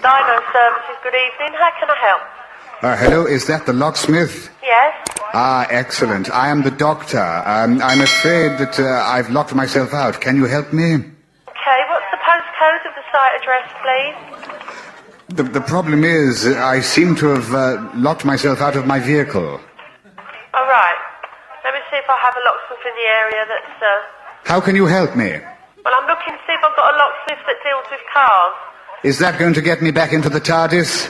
Dino Services, good evening. How can I help? Hello, is that the locksmith? Yes? Excellent. I am the doctor. I'm afraid that I've locked myself out. Can you help me? Okay, what's the postcode of the site address, please? The problem is, I seem to have locked myself out of my vehicle. All right. Let me see if I have a locksmith in the area that's... How can you help me? Well, I'm looking to see if I've got a locksmith that deals with cars. Is that going to get me back into the TARDIS?